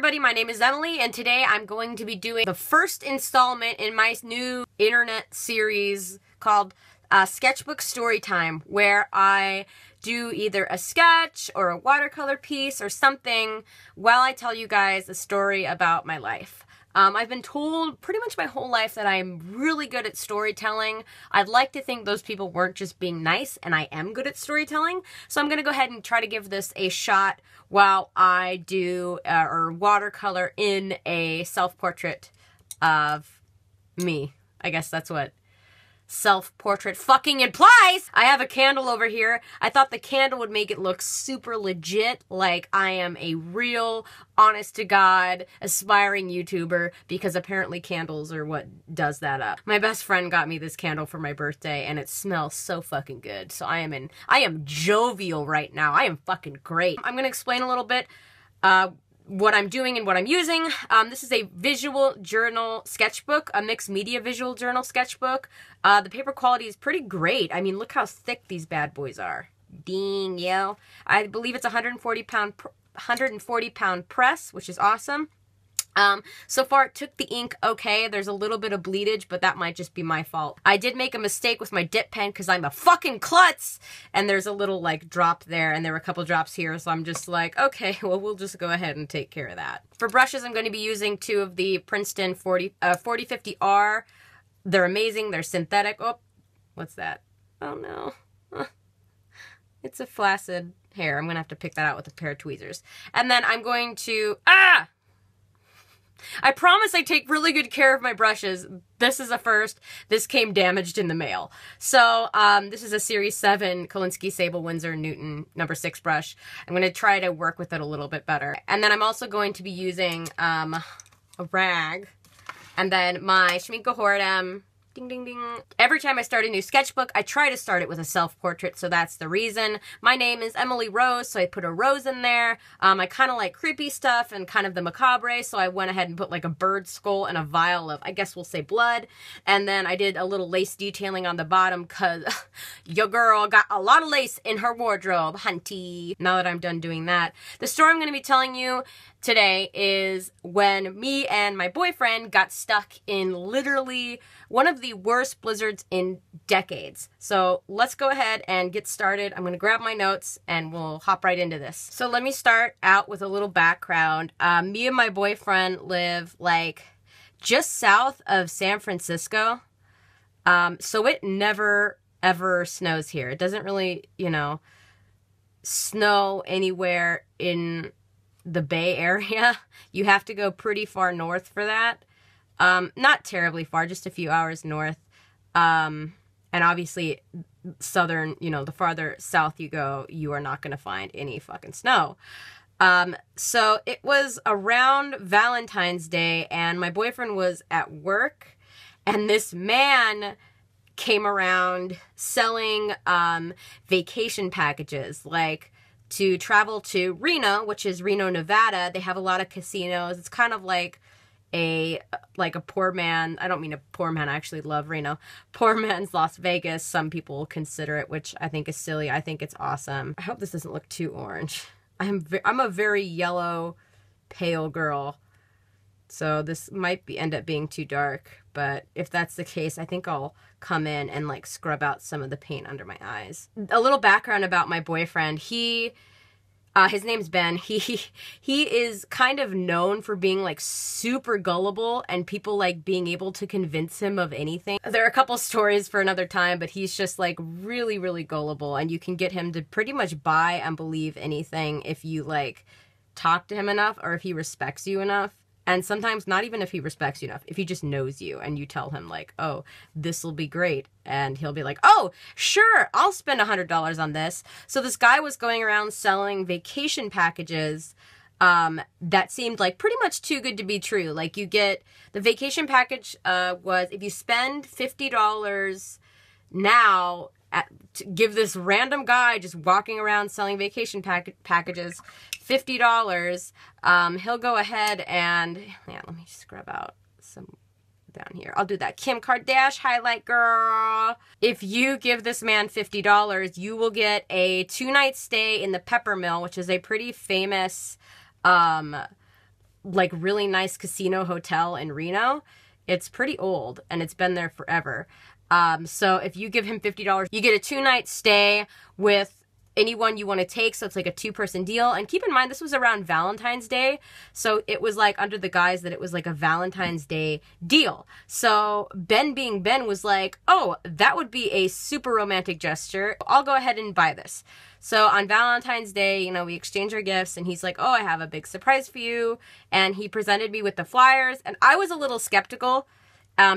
everybody, my name is Emily, and today I'm going to be doing the first installment in my new internet series called Sketchbook Storytime, where I do either a sketch or a watercolor piece or something while I tell you guys a story about my life. I've been told pretty much my whole life that I'm really good at storytelling. I'd like to think those people weren't just being nice, and I am good at storytelling. So I'm going to go ahead and try to give this a shot while I do or watercolor in a self-portrait of me. I guess that's what self-portrait fucking implies. I have a candle over here. I thought the candle would make it look super legit, like I am a real, honest-to-God, aspiring YouTuber, because apparently candles are what does that up. My best friend got me this candle for my birthday, and it smells so fucking good. So I am jovial right now. I am fucking great. I'm gonna explain a little bit what I'm doing and what I'm using. This is a visual journal sketchbook, a mixed media visual journal sketchbook. The paper quality is pretty great. I mean, look how thick these bad boys are. Ding, yo. I believe it's a 140 pound press, which is awesome. So far it took the ink okay. There's a little bit of bleedage, but that might just be my fault. I did make a mistake with my dip pen because I'm a fucking klutz, and there's a little like drop there, and there were a couple drops here, so I'm just like, okay, well, we'll just go ahead and take care of that. For brushes, I'm going to be using two of the Princeton 4050R. They're amazing. They're synthetic. Oh, what's that? Oh no. It's a flaccid hair. I'm going to have to pick that out with a pair of tweezers. And then I'm going to, I promise I take really good care of my brushes. This is a first. This came damaged in the mail. So, this is a Series 7 Kolinsky Sable Winsor and Newton No. 6 brush. I'm going to try to work with it a little bit better. And then I'm also going to be using a rag. And then my Schmincke Horadam. Ding, ding, ding. Every time I start a new sketchbook, I try to start it with a self-portrait, so that's the reason. My name is Emily Rose, so I put a rose in there. I kind of like creepy stuff and kind of the macabre, so I went ahead and put like a bird skull and a vial of, I guess we'll say, blood. And then I did a little lace detailing on the bottom because your girl got a lot of lace in her wardrobe, hunty. Now that I'm done doing that, the story I'm going to be telling you today is when me and my boyfriend got stuck in literally one of the worst blizzards in decades. So let's go ahead and get started. I'm going to grab my notes and we'll hop right into this. So let me start out with a little background. Me and my boyfriend live like just south of San Francisco. So it never ever snows here. It doesn't really, you know, snow anywhere in the Bay Area. You have to go pretty far north for that. Not terribly far, just a few hours north. And obviously southern, you know, the farther south you go, you are not going to find any fucking snow. So it was around Valentine's Day, and my boyfriend was at work, and this man came around selling vacation packages, like to travel to Reno, which is Reno, Nevada. They have a lot of casinos. It's kind of like a poor man. I don't mean a poor man. I actually love Reno. Poor man's Las Vegas. Some people consider it, which I think is silly. I think it's awesome. I hope this doesn't look too orange. I'm a very yellow, pale girl. So this might end up being too dark, but if that's the case, I think I'll come in and like scrub out some of the paint under my eyes. A little background about my boyfriend. His name's Ben. He is kind of known for being like super gullible and people like being able to convince him of anything. There are a couple stories for another time, but he's just like really, really gullible, and you can get him to pretty much buy and believe anything if you like talk to him enough or if he respects you enough. And sometimes not even if he respects you enough, if he just knows you and you tell him like, oh, this will be great. And he'll be like, oh, sure, I'll spend $100 on this. So this guy was going around selling vacation packages that seemed like pretty much too good to be true. Like you get, the vacation package was if you spend $50 now, to give this random guy just walking around selling vacation packages $50, he'll go ahead and, yeah, let me scrub out some down here. I'll do that Kim Kardashian highlight, girl. If you give this man $50, you will get a 2-night stay in the Pepper Mill, which is a pretty famous like really nice casino hotel in Reno. It's pretty old and it's been there forever. So if you give him $50, you get a 2-night stay with anyone you want to take. So it's like a 2-person deal. And keep in mind, this was around Valentine's Day. So it was like under the guise that it was like a Valentine's Day deal. So Ben, being Ben, was like, oh, that would be a super romantic gesture. I'll go ahead and buy this. So on Valentine's Day, you know, we exchange our gifts and he's like, oh, I have a big surprise for you. And he presented me with the flyers. And I was a little skeptical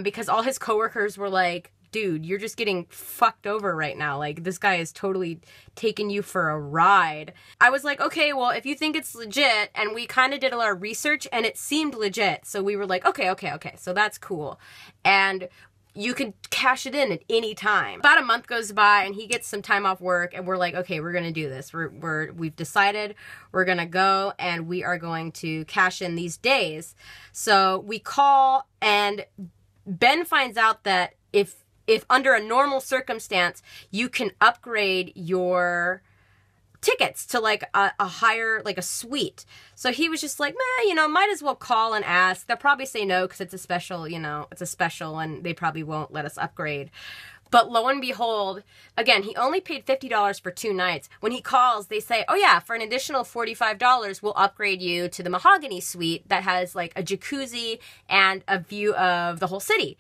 because all his coworkers were like, dude, you're just getting fucked over right now. Like, this guy is totally taking you for a ride. I was like, okay, well, if you think it's legit, and we kind of did a lot of research, and it seemed legit. So we were like, okay, so that's cool. And you can cash it in at any time. About a month goes by, and he gets some time off work, and we're like, okay, we're gonna do this. We've decided we're gonna go, and we are going to cash in these days. So we call, and Ben finds out that if under a normal circumstance, you can upgrade your tickets to like a higher, like a suite. So he was just like, meh, you know, might as well call and ask. They'll probably say no because it's a special, you know, it's a special and they probably won't let us upgrade. But lo and behold, again, he only paid $50 for 2 nights. When he calls, they say, oh yeah, for an additional $45, we'll upgrade you to the mahogany suite that has like a jacuzzi and a view of the whole city.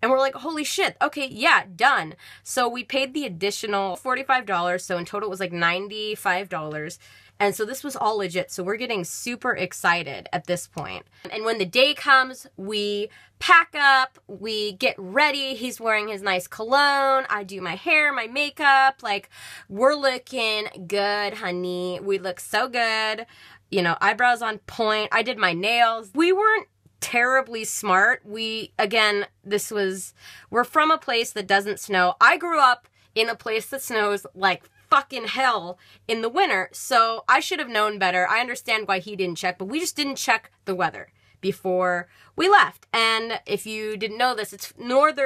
And we're like, holy shit, okay, yeah, done. So we paid the additional $45, so in total it was like $95. And so this was all legit, so we're getting super excited at this point. And when the day comes, we pack up, we get ready, he's wearing his nice cologne, I do my hair, my makeup, like, we're looking good, honey. We look so good. You know, eyebrows on point, I did my nails. We weren't terribly smart. We're from a place that doesn't snow. I grew up in a place that snows like fucking hell in the winter, so I should have known better. I understand why he didn't check, but we just didn't check the weather before we left. And if you didn't know this, it's north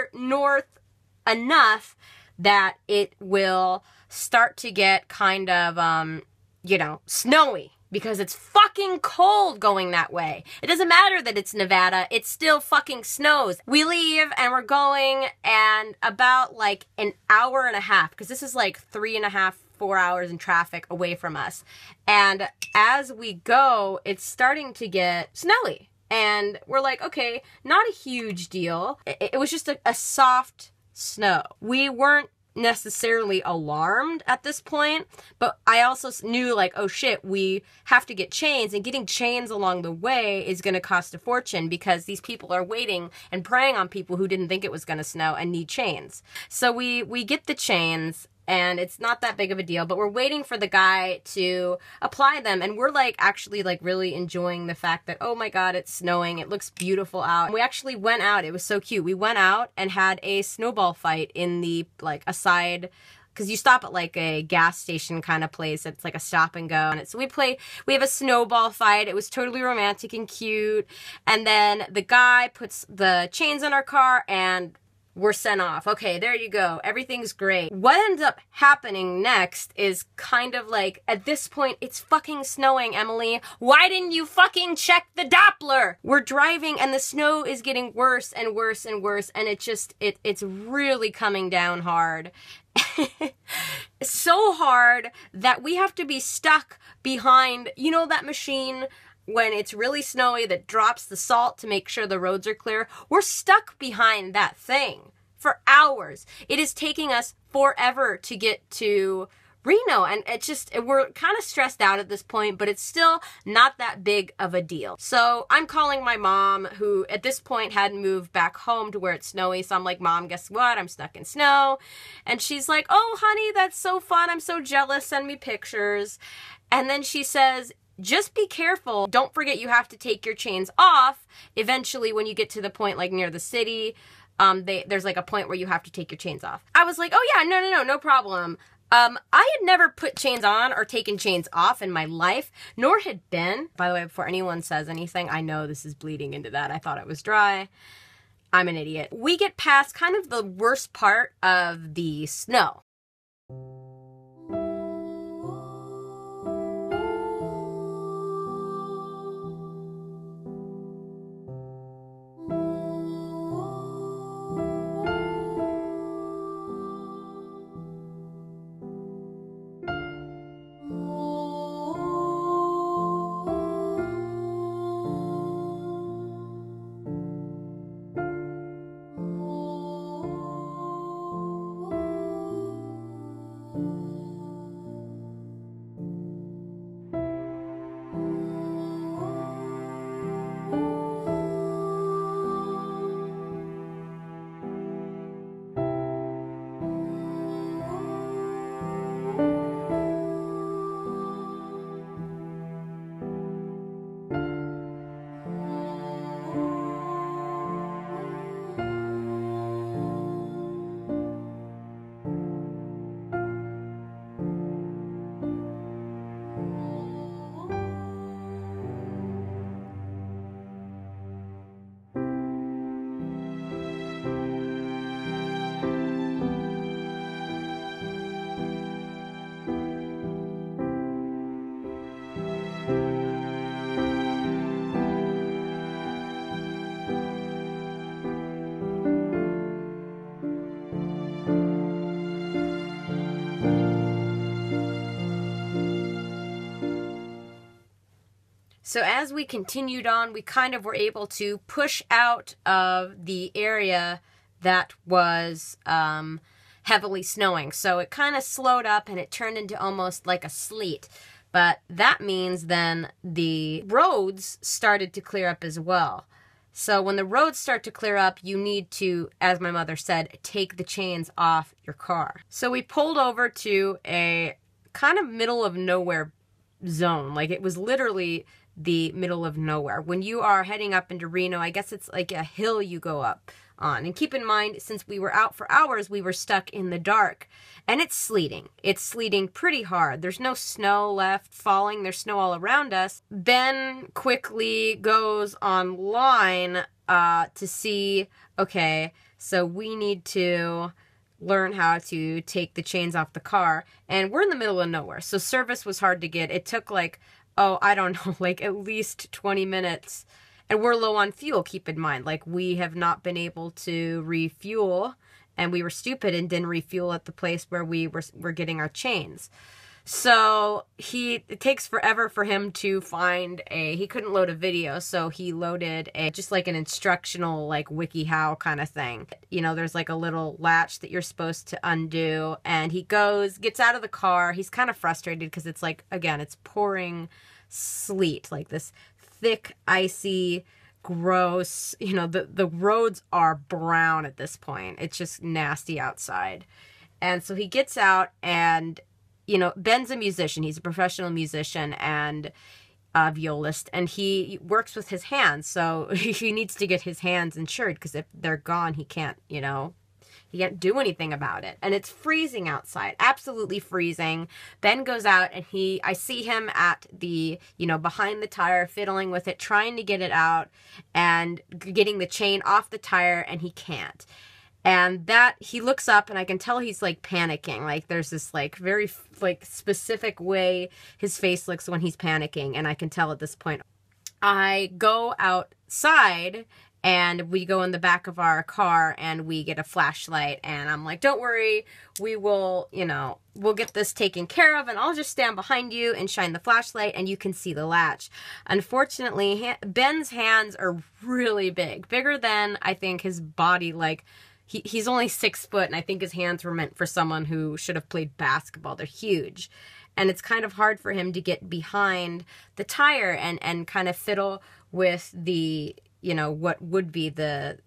enough that it will start to get kind of, you know, snowy. Because it's fucking cold going that way. It doesn't matter that it's Nevada, it still fucking snows. We leave and we're going, and about like an hour and a half, because this is like 3.5, 4 hours in traffic away from us. And as we go, it's starting to get snowy. And we're like, okay, not a huge deal. It was just a soft snow. We weren't necessarily alarmed at this point, but I also knew like, oh shit, we have to get chains, and getting chains along the way is going to cost a fortune because these people are waiting and preying on people who didn't think it was going to snow and need chains. So we get the chains, and it's not that big of a deal, but we're waiting for the guy to apply them, and we're like actually like really enjoying the fact that, oh my god, it's snowing, it looks beautiful out. We actually went out, it was so cute. We went out and had a snowball fight in the like aside, because you stop at like a gas station kind of place. It's like a stop and go. And so we have a snowball fight. It was totally romantic and cute. And then the guy puts the chains on our car and we're sent off. Okay, there you go. Everything's great. What ends up happening next is kind of like, at this point, it's fucking snowing, Emily. Why didn't you fucking check the Doppler? We're driving and the snow is getting worse and worse and worse, and it's really coming down hard. So hard that we have to be stuck behind, you know, that machine when it's really snowy that drops the salt to make sure the roads are clear. We're stuck behind that thing for hours. It is taking us forever to get to Reno, and we're kind of stressed out at this point, but it's still not that big of a deal. So I'm calling my mom, who at this point hadn't moved back home to where it's snowy. So I'm like, Mom, guess what? I'm stuck in snow. And she's like, oh, honey, that's so fun. I'm so jealous. Send me pictures. And then she says, just be careful. Don't forget you have to take your chains off eventually when you get to the point like near the city. There's like a point where you have to take your chains off. I was like, oh yeah, no problem. I had never put chains on or taken chains off in my life, nor had Ben. By the way, before anyone says anything, I know this is bleeding into that. I thought it was dry. I'm an idiot. We get past kind of the worst part of the snow. So as we continued on, we kind of were able to push out of the area that was heavily snowing. So it kind of slowed up and it turned into almost like a sleet. But that means then the roads started to clear up as well. So when the roads start to clear up, you need to, as my mother said, take the chains off your car. So we pulled over to a kind of middle of nowhere zone. Like, it was literally the middle of nowhere. When you are heading up into Reno, I guess it's like a hill you go up on. And keep in mind, since we were out for hours, we were stuck in the dark. And it's sleeting. It's sleeting pretty hard. There's no snow left falling. There's snow all around us. Ben quickly goes online to see, okay, so we need to learn how to take the chains off the car. And we're in the middle of nowhere, so service was hard to get. It took like, oh, I don't know, like at least 20 minutes. And we're low on fuel, keep in mind. Like, we have not been able to refuel, and we were stupid and didn't refuel at the place where we were getting our chains. So it takes forever for him to find he couldn't load a video, so he loaded just like an instructional, like WikiHow kind of thing. You know, there's like a little latch that you're supposed to undo, and he gets out of the car. He's kind of frustrated because it's like, again, it's pouring sleet, like this thick, icy, gross, you know, the roads are brown at this point. It's just nasty outside. And so he gets out, and, you know, Ben's a musician. He's a professional musician and a violist, and he works with his hands. So he needs to get his hands insured, because if they're gone, he can't, you know, he can't do anything about it. And it's freezing outside, absolutely freezing. Ben goes out, and I see him at the, you know, behind the tire, fiddling with it, trying to get it out and getting the chain off the tire, and he can't. And he looks up, and I can tell he's like panicking. Like, there's this like very like specific way his face looks when he's panicking. And I can tell at this point. I go outside, and we go in the back of our car, and we get a flashlight, and I'm like, don't worry, we will, you know, we'll get this taken care of, and I'll just stand behind you and shine the flashlight, and you can see the latch. Unfortunately, Ben's hands are really big, bigger than I think his body. Like, he's only 6 foot, and I think his hands were meant for someone who should have played basketball. They're huge. And it's kind of hard for him to get behind the tire and kind of fiddle with the, you know, what would be the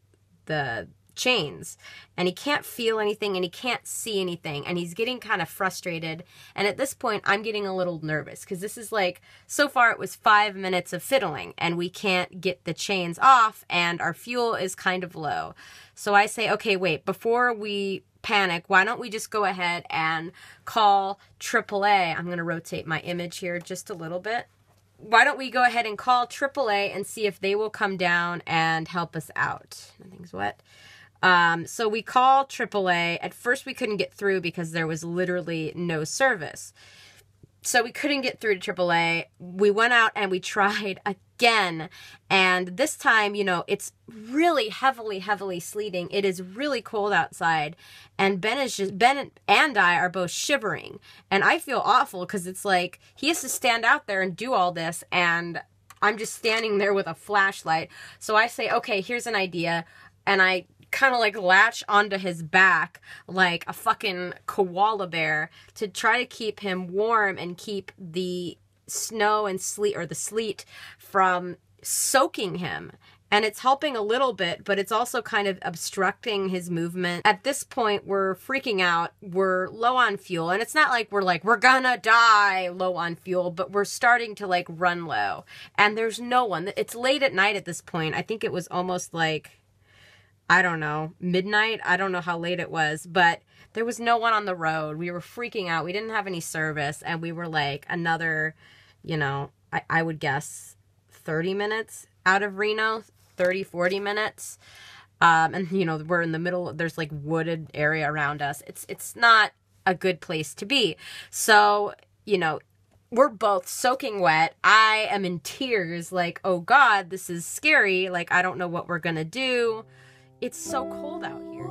chains. And he can't feel anything, and he can't see anything, and he's getting kind of frustrated. And at this point, I'm getting a little nervous, because this is like, so far it was 5 minutes of fiddling, and we can't get the chains off, and our fuel is kind of low. So I say, okay, wait, before we panic, why don't we just go ahead and call AAA? I'm going to rotate my image here just a little bit. Why don't we go ahead and call AAA and see if they will come down and help us out? Nothing's wet. So we call AAA. At first we couldn't get through because there was literally no service. So we couldn't get through to AAA. We went out and we tried again. And this time, you know, it's really heavily sleeting. It is really cold outside. And Ben and I are both shivering. And I feel awful, because it's like he has to stand out there and do all this. And I'm just standing there with a flashlight. So I say, okay, here's an idea. And I kind of like latch onto his back like a fucking koala bear to try to keep him warm and keep the snow and sleet, or the sleet, from soaking him. And it's helping a little bit, but it's also kind of obstructing his movement. At this point, we're freaking out. We're low on fuel. And it's not like we're gonna die low on fuel, but we're starting to like run low. And there's no one. It's late at night at this point. I think it was almost like, I don't know, midnight. I don't know how late it was, but there was no one on the road. We were freaking out. We didn't have any service, and we were like another, you know, I would guess 30 minutes out of Reno, 30, 40 minutes. And, you know, we're in the middle. There's like wooded area around us. It's not a good place to be. So, you know, we're both soaking wet. I am in tears, like, oh God, this is scary. Like, I don't know what we're gonna do. It's so cold out here.